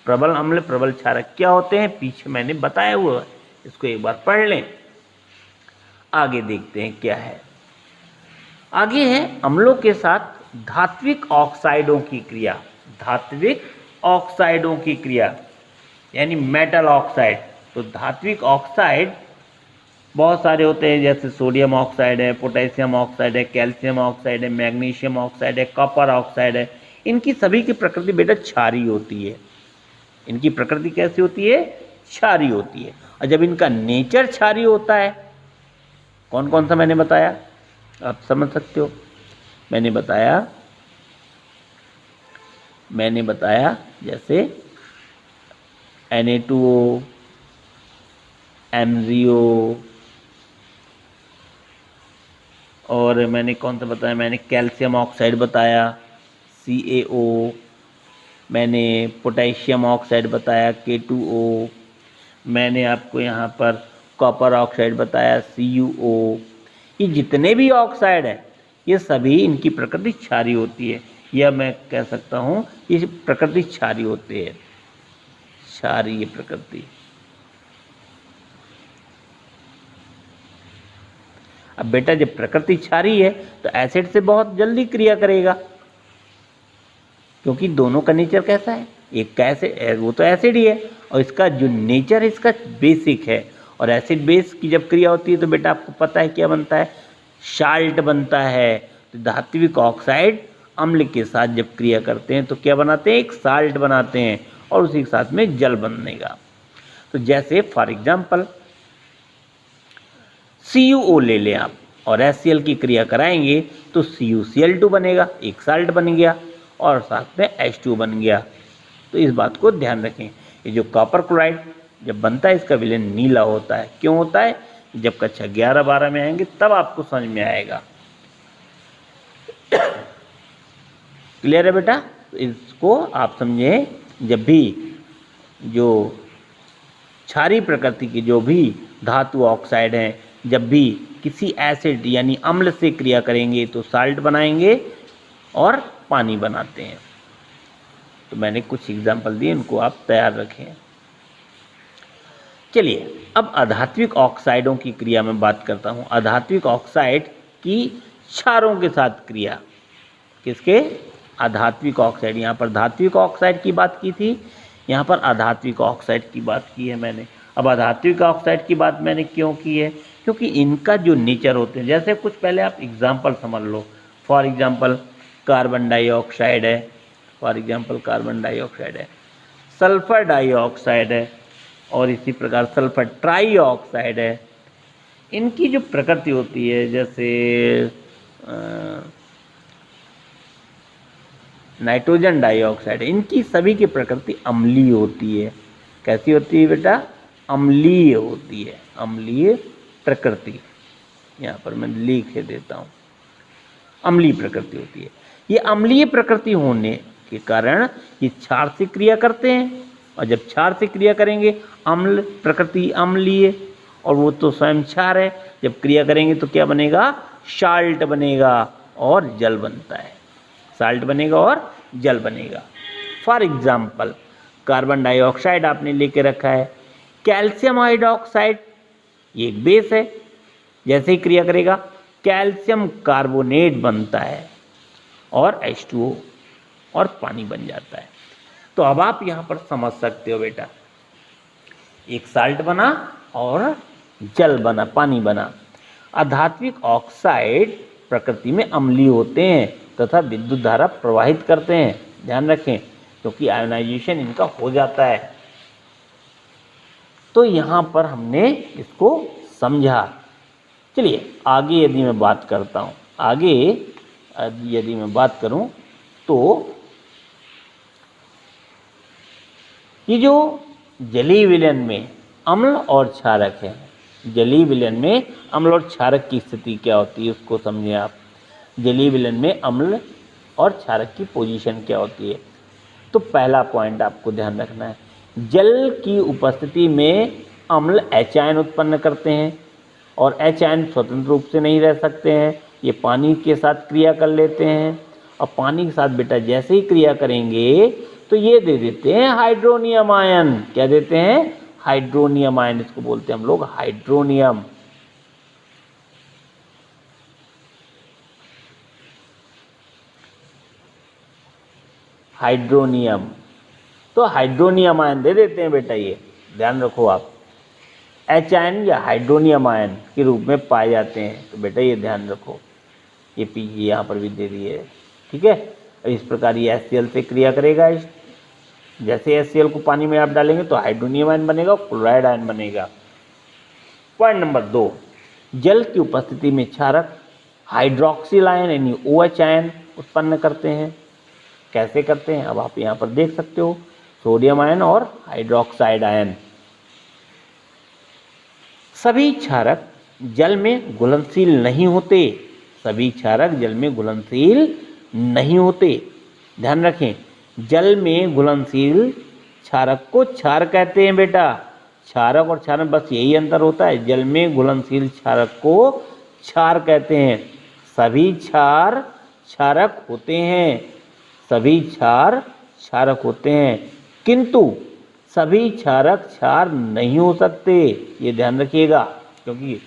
प्रबल अम्ल प्रबल क्षारक क्या होते हैं पीछे मैंने बताया हुआ है, इसको एक बार पढ़ लें। आगे देखते हैं क्या है। आगे है अम्लों के साथ धात्विक ऑक्साइडों की क्रिया। धात्विक ऑक्साइडों की क्रिया यानी मेटल ऑक्साइड। तो धात्विक ऑक्साइड बहुत सारे होते हैं, जैसे सोडियम ऑक्साइड है, पोटेशियम ऑक्साइड है, कैल्शियम ऑक्साइड है, मैग्नीशियम ऑक्साइड है, कॉपर ऑक्साइड है। इनकी सभी की प्रकृति बेटा क्षारीय होती है। इनकी प्रकृति कैसी होती है, क्षारीय होती है। और जब इनका नेचर क्षारीय होता है, कौन कौन सा मैंने बताया आप समझ सकते हो। मैंने बताया जैसे Na2O, MgO, और मैंने कौन सा बताया, मैंने कैल्शियम ऑक्साइड बताया CaO, मैंने पोटेशियम ऑक्साइड बताया K2O, मैंने आपको यहाँ पर कॉपर ऑक्साइड बताया CuO। ये जितने भी ऑक्साइड हैं ये सभी इनकी प्रकृति क्षारीय होती है, या मैं कह सकता हूँ ये प्रकृति क्षारीय होती है, क्षारीय प्रकृति। अब बेटा जब प्रकृति क्षारीय है तो एसिड से बहुत जल्दी क्रिया करेगा, क्योंकि दोनों का नेचर कैसा है, एक कैसे वो तो एसिड ही है, और इसका जो नेचर है इसका बेसिक है। और एसिड बेस की जब क्रिया होती है तो बेटा आपको पता है क्या बनता है, साल्ट बनता है। तो धात्विक ऑक्साइड अम्ल के साथ जब क्रिया करते हैं तो क्या बनाते हैं, एक साल्ट बनाते हैं, और उसी के साथ में जल बनेगा। तो जैसे फॉर एग्जाम्पल CuO ले लें आप और HCl की क्रिया कराएंगे तो CuCl2 बनेगा, एक साल्ट बन गया, और साथ में H2 बन गया। तो इस बात को ध्यान रखें। ये जो कॉपर क्लोराइड जब बनता है इसका विलयन नीला होता है। क्यों होता है, जब कक्षा 11-12 में आएंगे तब आपको समझ में आएगा। क्लियर है बेटा? तो इसको आप समझें, जब भी जो क्षारीय प्रकृति की जो भी धातु ऑक्साइड हैं, जब भी किसी एसिड यानी अम्ल से क्रिया करेंगे तो साल्ट बनाएंगे और पानी बनाते हैं। तो मैंने कुछ एग्जाम्पल दिए, इनको आप तैयार रखें। चलिए अब अधात्विक ऑक्साइडों की क्रिया में बात करता हूँ। अधात्विक ऑक्साइड की क्षारों के साथ क्रिया, किसके, अधात्विक ऑक्साइड। यहाँ पर धात्विक ऑक्साइड की बात की थी, यहाँ पर अधात्विक ऑक्साइड की बात की है मैंने। अब अधात्विक ऑक्साइड की बात मैंने क्यों की है, क्योंकि इनका जो नेचर होते हैं, जैसे कुछ पहले आप एग्जाम्पल समझ लो। फॉर एग्जाम्पल कार्बन डाइऑक्साइड है, फॉर एग्जाम्पल कार्बन डाइऑक्साइड है, सल्फर डाइऑक्साइड है, और इसी प्रकार सल्फर ट्राइऑक्साइड है। इनकी जो प्रकृति होती है, जैसे नाइट्रोजन डाइऑक्साइड, इनकी सभी की प्रकृति अम्लीय होती है। कैसी होती है बेटा, अम्लीय होती है, अम्लीय प्रकृति। यहाँ पर मैं लिख देता हूँ, अम्लीय प्रकृति होती है। ये अम्लीय प्रकृति होने के कारण ये क्षार से क्रिया करते हैं, और जब क्षार से क्रिया करेंगे, अम्ल प्रकृति अम्लीय, और वो तो स्वयं क्षार है, जब क्रिया करेंगे तो क्या बनेगा, साल्ट बनेगा और जल बनता है। साल्ट बनेगा और जल बनेगा। फॉर एग्जाम्पल कार्बन डाइऑक्साइड आपने लेके रखा है, कैल्शियम हाइड्रोक्साइड, ये एक बेस है, जैसे ही क्रिया करेगा कैल्शियम कार्बोनेट बनता है और H2O और पानी बन जाता है। तो अब आप यहाँ पर समझ सकते हो बेटा, एक साल्ट बना और जल बना, पानी बना। अधात्विक ऑक्साइड प्रकृति में अम्लीय होते हैं तथा विद्युत धारा प्रवाहित करते हैं, ध्यान रखें, क्योंकि आयोनाइजेशन इनका हो जाता है। तो यहाँ पर हमने इसको समझा। चलिए आगे यदि मैं बात करता हूँ, आगे यदि मैं बात करूँ तो ये जो जलीय विलयन में अम्ल और क्षारक है, जलीय विलयन में अम्ल और क्षारक की स्थिति क्या होती है उसको समझें आप। जलीय विलयन में अम्ल और क्षारक की पोजीशन क्या होती है। तो पहला पॉइंट आपको ध्यान रखना है, जल की उपस्थिति में अम्ल H आयन उत्पन्न करते हैं, और H आयन स्वतंत्र रूप से नहीं रह सकते हैं, ये पानी के साथ क्रिया कर लेते हैं, और पानी के साथ बेटा जैसे ही क्रिया करेंगे तो ये दे देते हैं हाइड्रोनियम आयन। क्या देते हैं, हाइड्रोनियम आयन, इसको बोलते हैं हम लोग हाइड्रोनियम। हाइड्रोनियम, तो हाइड्रोनियम आयन दे देते हैं बेटा, ये ध्यान रखो आप। H आयन या हाइड्रोनियम आयन के रूप में पाए जाते हैं, तो बेटा ये ध्यान रखो। ये पी यहाँ पर भी दे दी है, ठीक है। इस प्रकार ये HCl से क्रिया करेगा, जैसे HCl को पानी में आप डालेंगे तो हाइड्रोनियम आयन बनेगा, क्लोराइड आयन बनेगा। पॉइंट नंबर 2, जल की उपस्थिति में क्षारक हाइड्रोक्सिल आयन यानी OH आयन उत्पन्न करते हैं। कैसे करते हैं, अब आप यहाँ पर देख सकते हो, सोडियम आयन और हाइड्रोक्साइड आयन। सभी क्षारक जल में घुलनशील नहीं होते, सभी क्षारक जल में घुलनशील नहीं होते, ध्यान रखें। जल में घुलनशील क्षारक को क्षार कहते हैं बेटा। क्षारक और क्षारक बस यही अंतर होता है, जल में घुलनशील क्षारक को क्षार कहते हैं। सभी क्षार क्षारक होते हैं, सभी क्षार क्षारक होते हैं, किंतु सभी क्षारक क्षार नहीं हो सकते, ये ध्यान रखिएगा, क्योंकि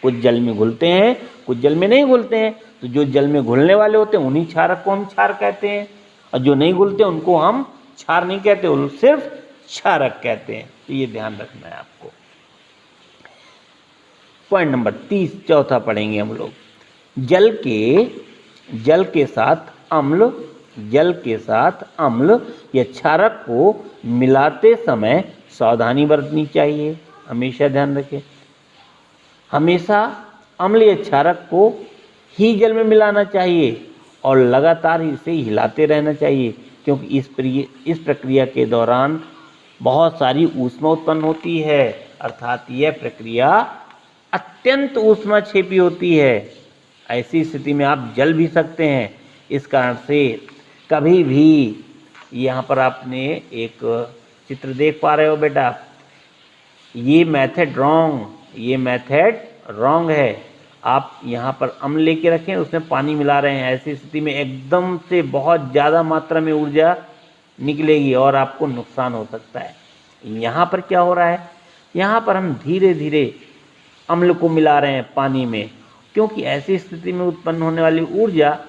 कुछ जल में घुलते हैं, कुछ जल में नहीं घुलते हैं। तो जो जल में घुलने वाले होते हैं उन्हीं क्षारक को हम क्षार कहते हैं, और जो नहीं घुलते उनको हम क्षार नहीं कहते, वो सिर्फ क्षारक कहते हैं। तो ये ध्यान रखना है आपको। पॉइंट नंबर 30 चौथा पढ़ेंगे हम लोग। जल के साथ अम्ल या क्षारक को मिलाते समय सावधानी बरतनी चाहिए। हमेशा ध्यान रखें, हमेशा अम्ल या क्षारक को ही जल में मिलाना चाहिए और लगातार इसे हिलाते रहना चाहिए, क्योंकि इस प्रक्रिया के दौरान बहुत सारी ऊष्मा उत्पन्न होती है, अर्थात यह प्रक्रिया अत्यंत ऊष्माक्षेपी होती है। ऐसी स्थिति में आप जल भी सकते हैं। इस कारण से कभी भी, यहाँ पर आपने एक चित्र देख पा रहे हो बेटा, ये मेथड रॉन्ग है। आप यहाँ पर अम्ल लेके रखें, उसमें पानी मिला रहे हैं, ऐसी स्थिति में एकदम से बहुत ज़्यादा मात्रा में ऊर्जा निकलेगी और आपको नुकसान हो सकता है। यहाँ पर क्या हो रहा है, यहाँ पर हम धीरे धीरे अम्ल को मिला रहे हैं पानी में, क्योंकि ऐसी स्थिति में उत्पन्न होने वाली ऊर्जा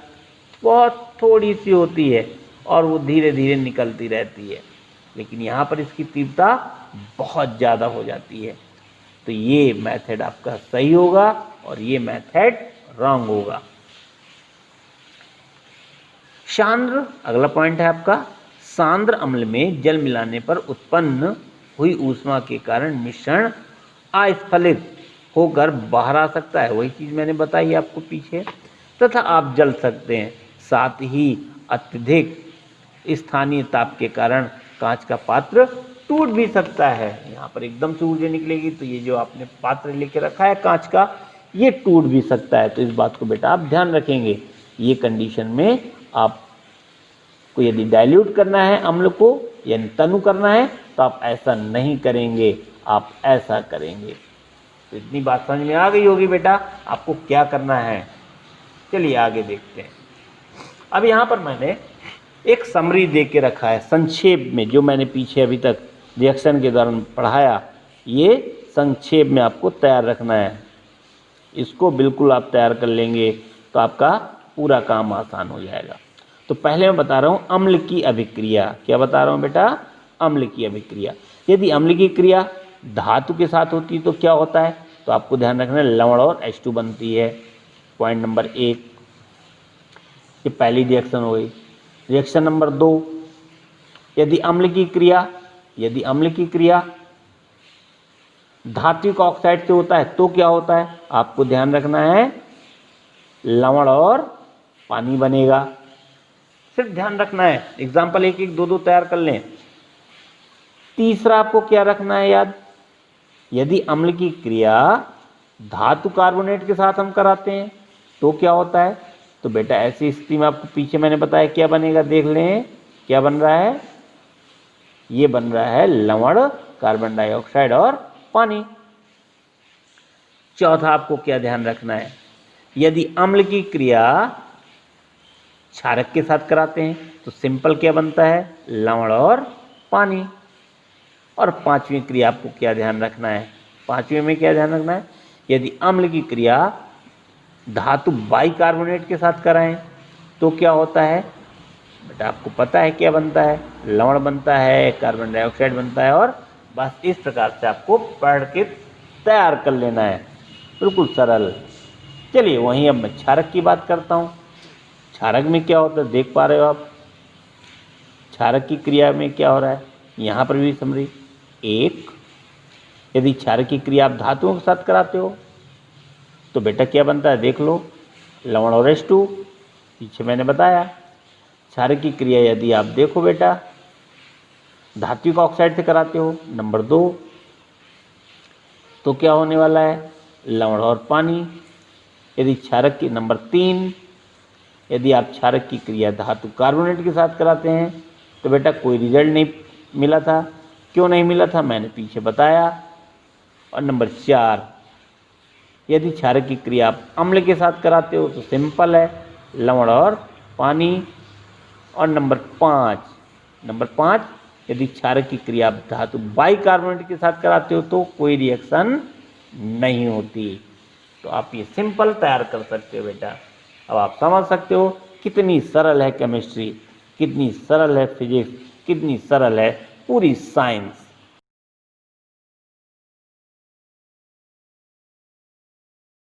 बहुत थोड़ी सी होती है और वो धीरे धीरे निकलती रहती है, लेकिन यहाँ पर इसकी तीव्रता बहुत ज़्यादा हो जाती है। तो ये मेथड आपका सही होगा और ये मेथड रॉन्ग होगा। सांद्र, अगला पॉइंट है आपका, सांद्र अम्ल में जल मिलाने पर उत्पन्न हुई ऊष्मा के कारण मिश्रण अस्फलित होकर बाहर आ सकता है। वही चीज़ मैंने बताई आपको पीछे, तथा आप जल सकते हैं। साथ ही अत्यधिक स्थानीय ताप के कारण कांच का पात्र टूट भी सकता है। यहाँ पर एकदम से ऊर्जा निकलेगी तो ये जो आपने पात्र लेके रखा है कांच का, ये टूट भी सकता है। तो इस बात को बेटा आप ध्यान रखेंगे। ये कंडीशन में आपको यदि डाइल्यूट करना है अम्ल को, यानी तनु करना है, तो आप ऐसा नहीं करेंगे, आप ऐसा करेंगे। तो इतनी बात समझ में आ गई होगी बेटा आपको क्या करना है। चलिए आगे देखते हैं। अब यहाँ पर मैंने एक समरी दे के रखा है संक्षेप में, जो मैंने पीछे अभी तक रिएक्शन के दौरान पढ़ाया, ये संक्षेप में आपको तैयार रखना है। इसको बिल्कुल आप तैयार कर लेंगे तो आपका पूरा काम आसान हो जाएगा। तो पहले मैं बता रहा हूँ अम्ल की अभिक्रिया। क्या बता रहा हूँ बेटा? अम्ल की अभिक्रिया। यदि अम्ल की क्रिया धातु के साथ होती है तो क्या होता है? तो आपको ध्यान रखना है, लवण और H2 बनती है। पॉइंट नंबर 1, ये पहली रिएक्शन हो गई। रिएक्शन नंबर 2, यदि अम्ल की क्रिया धात्विक ऑक्साइड से होता है तो क्या होता है? आपको ध्यान रखना है, लवण और पानी बनेगा। सिर्फ ध्यान रखना है, एग्जाम्पल 1 1 2 2 तैयार कर लें। तीसरा आपको क्या रखना है याद? यदि अम्ल की क्रिया धातु कार्बोनेट के साथ हम कराते हैं तो क्या होता है? तो बेटा ऐसी स्थिति में आपको पीछे मैंने बताया क्या बनेगा, देख लें क्या बन रहा है। ये बन रहा है लवण, कार्बन डाइऑक्साइड और पानी। चौथा आपको क्या ध्यान रखना है? यदि अम्ल की क्रिया क्षारक के साथ कराते हैं तो सिंपल क्या बनता है? लवण और पानी। और पांचवी क्रिया आपको क्या ध्यान रखना है? पांचवी में क्या ध्यान रखना है? यदि अम्ल की क्रिया धातु बाइकार्बोनेट के साथ कराएं तो क्या होता है? बेटा आपको पता है क्या बनता है? लवण बनता है, कार्बन डाइऑक्साइड बनता है, और बस इस प्रकार से आपको पढ़ के तैयार कर लेना है, बिल्कुल सरल। चलिए वहीं अब मैं क्षारक की बात करता हूँ। क्षारक में क्या होता है देख पा रहे हो आप? क्षारक की क्रिया में क्या हो रहा है? यहाँ पर भी समरी 1, यदि क्षारक की क्रिया आप धातुओं के साथ कराते हो तो बेटा क्या बनता है देख लो, लवण और H2। पीछे मैंने बताया। क्षारक की क्रिया यदि आप देखो बेटा धात्विक ऑक्साइड से कराते हो, नंबर 2, तो क्या होने वाला है? लवण और पानी। यदि क्षारक की नंबर 3, यदि आप क्षारक की क्रिया धातु कार्बोनेट के साथ कराते हैं तो बेटा कोई रिजल्ट नहीं मिला था। क्यों नहीं मिला था? मैंने पीछे बताया। और नंबर 4, यदि क्षारक की क्रिया आप अम्ल के साथ कराते हो तो सिंपल है, लवण और पानी। और नंबर 5, यदि क्षारक की क्रिया आप धातु बाइकार्बोनेट के साथ कराते हो तो कोई रिएक्शन नहीं होती। तो आप ये सिंपल तैयार कर सकते हो बेटा। अब आप समझ सकते हो कितनी सरल है केमिस्ट्री, कितनी सरल है फिजिक्स, कितनी सरल है पूरी साइंस।